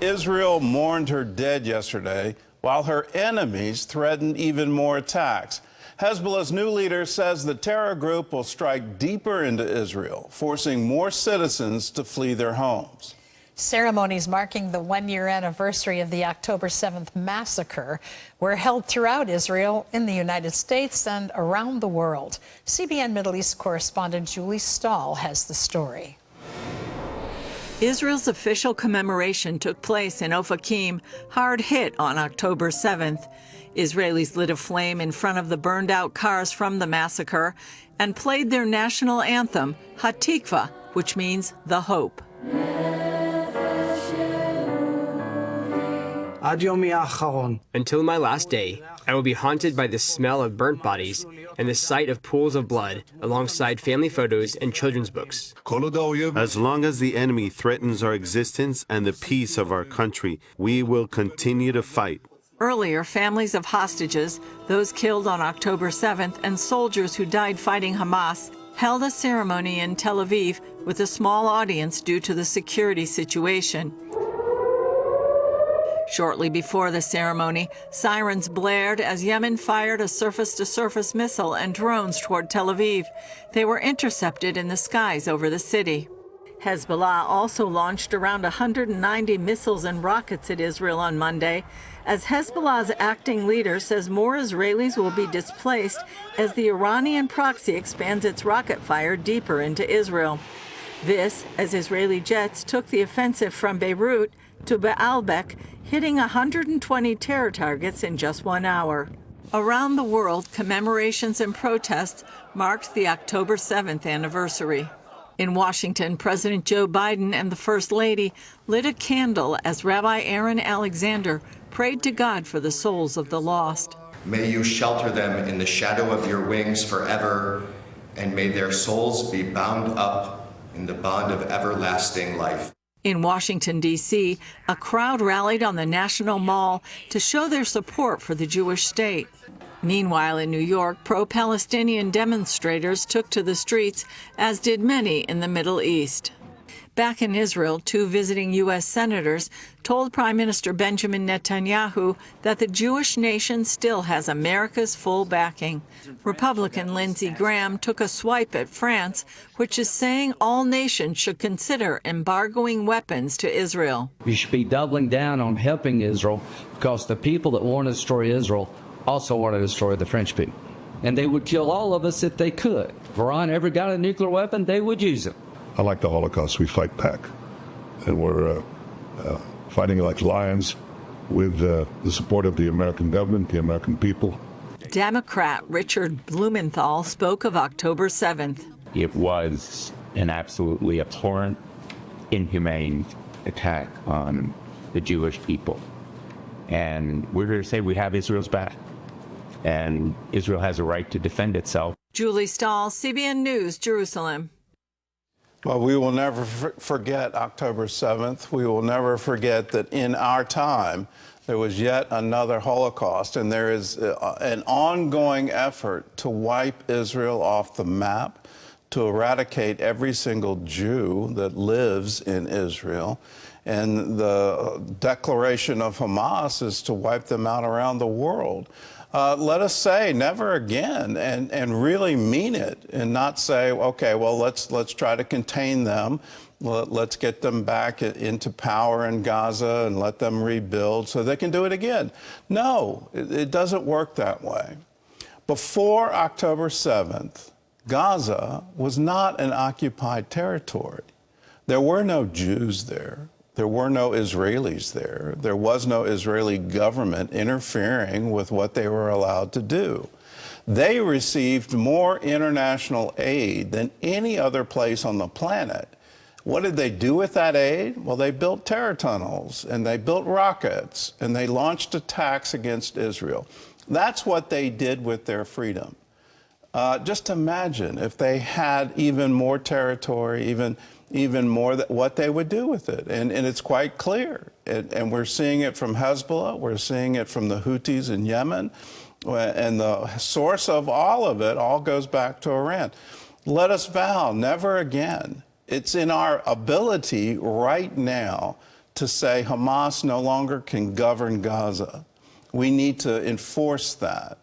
Israel mourned her dead yesterday, while her enemies threatened even more attacks. Hezbollah's new leader says the terror group will strike deeper into Israel, forcing more citizens to flee their homes. Ceremonies marking the one-year anniversary of the October 7th massacre were held throughout Israel, in the United States, and around the world. CBN Middle East correspondent Julie Stahl has the story. Israel's official commemoration took place in Ofakim, hard hit on October 7th. Israelis lit a flame in front of the burned-out cars from the massacre and played their national anthem, Hatikva, which means the hope. Until my last day, I will be haunted by the smell of burnt bodies and the sight of pools of blood, alongside family photos and children's books. As long as the enemy threatens our existence and the peace of our country, we will continue to fight. Earlier, families of hostages, those killed on October 7th, and soldiers who died fighting Hamas, held a ceremony in Tel Aviv with a small audience due to the security situation. Shortly before the ceremony, sirens blared as Yemen fired a surface-to-surface missile and drones toward Tel Aviv. They were intercepted in the skies over the city. Hezbollah also launched around 190 missiles and rockets at Israel on Monday, as Hezbollah's acting leader says more Israelis will be displaced as the Iranian proxy expands its rocket fire deeper into Israel. This, as Israeli jets took the offensive from Beirut to Baalbek, hitting 120 terror targets in just 1 hour. Around the world, commemorations and protests marked the October 7th anniversary. In Washington, President Joe Biden and the First Lady lit a candle as Rabbi Aaron Alexander prayed to God for the souls of the lost. May you shelter them in the shadow of your wings forever, and may their souls be bound up in the bond of everlasting life. In Washington, D.C., a crowd rallied on the National Mall to show their support for the Jewish state. Meanwhile, in New York, pro-Palestinian demonstrators took to the streets, as did many in the Middle East. Back in Israel, 2 visiting U.S. senators told Prime Minister Benjamin Netanyahu that the Jewish nation still has America's full backing. Republican Lindsey Graham took a swipe at France, which is saying all nations should consider embargoing weapons to Israel. We should be doubling down on helping Israel, because the people that want to destroy Israel also want to destroy the French people. And they would kill all of us if they could. If Iran ever got a nuclear weapon, they would use it. Unlike the Holocaust, we fight back, and we're fighting like lions with the support of the American government, the American people. Democrat Richard Blumenthal spoke of October 7th. It was an absolutely abhorrent, inhumane attack on the Jewish people. And we're here to say we have Israel's back, and Israel has a right to defend itself. Julie Stahl, CBN News, Jerusalem. Well, we will never forget October 7th. We will never forget that in our time, there was yet another Holocaust, and there is an ongoing effort to wipe Israel off the map, to eradicate every single Jew that lives in Israel. And the declaration of Hamas is to wipe them out around the world. Let us say never again, and really mean it, and not say, okay, well, let's try to contain them. Let's get them back into power in Gaza and let them rebuild so they can do it again. No, it doesn't work that way. Before October 7th, Gaza was not an occupied territory. There were no Jews there. There were no Israelis there. There was no Israeli government interfering with what they were allowed to do. They received more international aid than any other place on the planet. What did they do with that aid? Well, they built terror tunnels, and they built rockets, and they launched attacks against Israel. That's what they did with their freedom. Just imagine if they had even more territory, even more what they would do with it. And it's quite clear. And we're seeing it from Hezbollah. We're seeing it from the Houthis in Yemen. And the source of all of it all goes back to Iran. Let us vow never again. It's in our ability right now to say Hamas no longer can govern Gaza. We need to enforce that.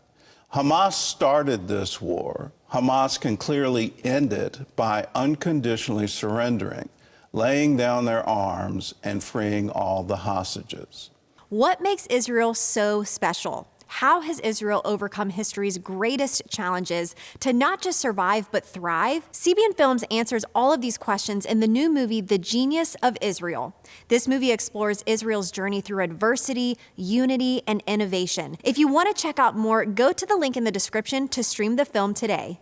Hamas started this war. Hamas can clearly end it by unconditionally surrendering, laying down their arms, and freeing all the hostages. What makes Israel so special? How has Israel overcome history's greatest challenges to not just survive, but thrive? CBN Films answers all of these questions in the new movie, The Genius of Israel. This movie explores Israel's journey through adversity, unity, and innovation. If you want to check out more, go to the link in the description to stream the film today.